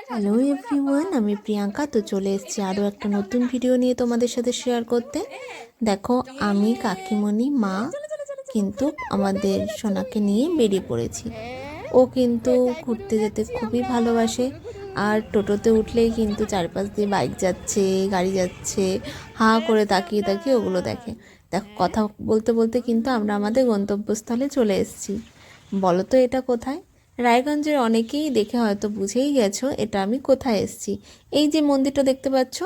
Hello everyone, আমি প্রিয়াঙ্কা। তো চলে এসেছি আরও একটা নতুন ভিডিও নিয়ে তোমাদের সাথে শেয়ার করতে। দেখো, আমি কাকিমণি মা কিন্তু আমাদের সোনাকে নিয়ে বেরিয়ে পড়েছি। ও কিন্তু ঘুরতে যেতে খুবই ভালোবাসে, আর টোটোতে উঠলেই কিন্তু চারপাশ দিয়ে বাইক যাচ্ছে, গাড়ি যাচ্ছে, হাঁ করে তাকিয়ে তাকিয়ে ওগুলো দেখে। দেখো, কথা বলতে বলতে কিন্তু আমরা আমাদের গন্তব্যস্থলে চলে এসেছি। বলো তো এটা কোথায়? রায়গঞ্জের অনেকেই দেখে হয়তো বুঝেই গেছো এটা আমি কোথায় এসেছি। এই যে মন্দিরটা দেখতে পাচ্ছ,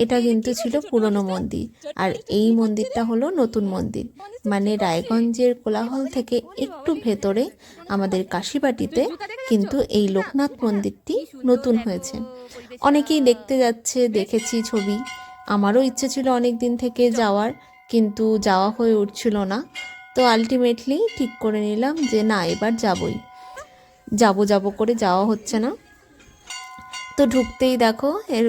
এটা কিন্তু ছিল পুরনো মন্দির, আর এই মন্দিরটা হলো নতুন মন্দির। মানে রায়গঞ্জের কোলাহল থেকে একটু ভেতরে আমাদের কাশীবাটিতে কিন্তু এই লোকনাথ মন্দিরটি নতুন হয়েছে। অনেকেই দেখতে যাচ্ছে, দেখেছি ছবি। আমারও ইচ্ছে ছিল অনেক দিন থেকে যাওয়ার, কিন্তু যাওয়া হয়ে উঠছিল না। তো আলটিমেটলি ঠিক করে নিলাম যে না, এবার যাবই। যাব করে যাওয়া হচ্ছে না। তো ঢুকতেই দেখো এর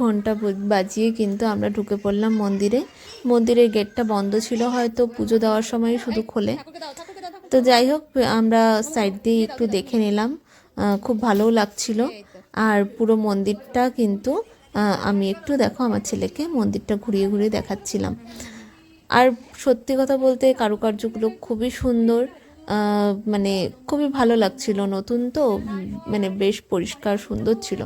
ঘন্টা বাজিয়ে কিন্তু আমরা ঢুকে পড়লাম মন্দিরে। মন্দিরের গেটটা বন্ধ ছিল, হয়তো পুজো দেওয়ার সময় শুধু খোলে। তো যাই হোক, আমরা সাইড দিয়ে একটু দেখে নিলাম, খুব ভালোও লাগছিল। আর পুরো মন্দিরটা কিন্তু আমি একটু দেখো আমার ছেলেকে মন্দিরটা ঘুরিয়ে ঘুরিয়ে দেখাচ্ছিলাম। আর সত্যি কথা বলতে কারুকার্যগুলো খুবই সুন্দর, মানে খুবই ভালো লাগছিল। নতুন তো, মানে বেশ পরিষ্কার সুন্দর ছিল।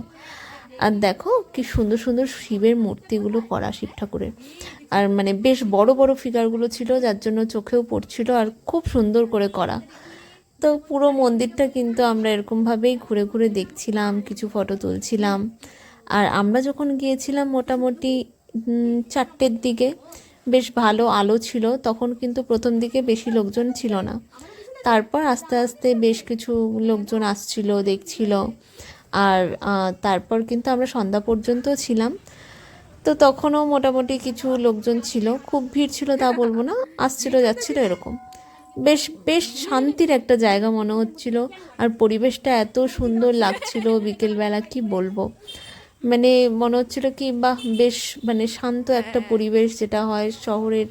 আর দেখো কি সুন্দর সুন্দর শিবের মূর্তিগুলো করা, শিব ঠাকুরের। আর মানে বেশ বড় বড় ফিগারগুলো ছিল, যার জন্য চোখেও পড়ছিল, আর খুব সুন্দর করে করা। তো পুরো মন্দিরটা কিন্তু আমরা এরকমভাবেই ঘুরে ঘুরে দেখছিলাম, কিছু ফটো তুলছিলাম। আর আমরা যখন গিয়েছিলাম মোটামুটি 4টের দিকে, বেশ ভালো আলো ছিল তখন, কিন্তু প্রথম দিকে বেশি লোকজন ছিল না। তারপর আস্তে আস্তে বেশ কিছু লোকজন আসছিল, দেখছিল। আর তারপর কিন্তু আমরা সন্ধ্যা পর্যন্ত ছিলাম। তো তখনও মোটামুটি কিছু লোকজন ছিল, খুব ভিড় ছিল তা বলবো না, আসছিল যাচ্ছিল এরকম। বেশ বেশ শান্তির একটা জায়গা মনে হচ্ছিল। আর পরিবেশটা এত সুন্দর লাগছিল বিকেলবেলা, কি বলবো। মানে মনে হচ্ছিল কি, বাহ, বেশ মানে শান্ত একটা পরিবেশ, যেটা হয় শহরের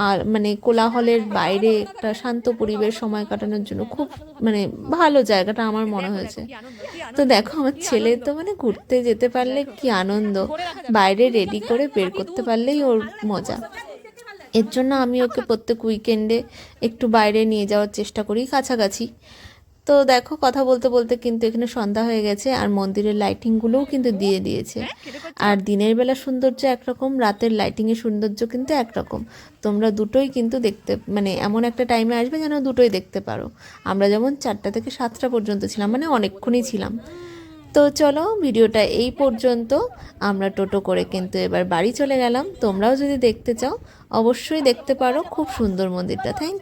আর মানে কোলাহলের বাইরে একটা শান্ত পরিবেশ সময় কাটানোর জন্য খুব মানে ভালো জায়গাটা আমার মনে হয়েছে। তো দেখো, আমার ছেলে তো মানে ঘুরতে যেতে পারলে কি আনন্দ, বাইরে রেডি করে বের করতে পারলেই ওর মজা। এর জন্য আমি ওকে প্রত্যেক উইকেন্ডে একটু বাইরে নিয়ে যাওয়ার চেষ্টা করি, কাছাকাছি। তো দেখো, কথা বলতে বলতে কিন্তু এখানে সন্ধ্যা হয়ে গেছে, আর মন্দিরের লাইটিংগুলোও কিন্তু দিয়ে দিয়েছে। আর দিনের বেলা সৌন্দর্য একরকম, রাতের লাইটিংয়ের সৌন্দর্য কিন্তু একরকম। তোমরা দুটোই কিন্তু দেখতে, মানে এমন একটা টাইমে আসবে যেন দুটোই দেখতে পারো। আমরা যেমন 4টা থেকে 7টা পর্যন্ত ছিলাম, মানে অনেকক্ষণই ছিলাম। তো চলো, ভিডিওটা এই পর্যন্ত। আমরা টোটো করে কিন্তু এবার বাড়ি চলে গেলাম। তোমরাও যদি দেখতে চাও অবশ্যই দেখতে পারো, খুব সুন্দর মন্দিরটা। থ্যাংক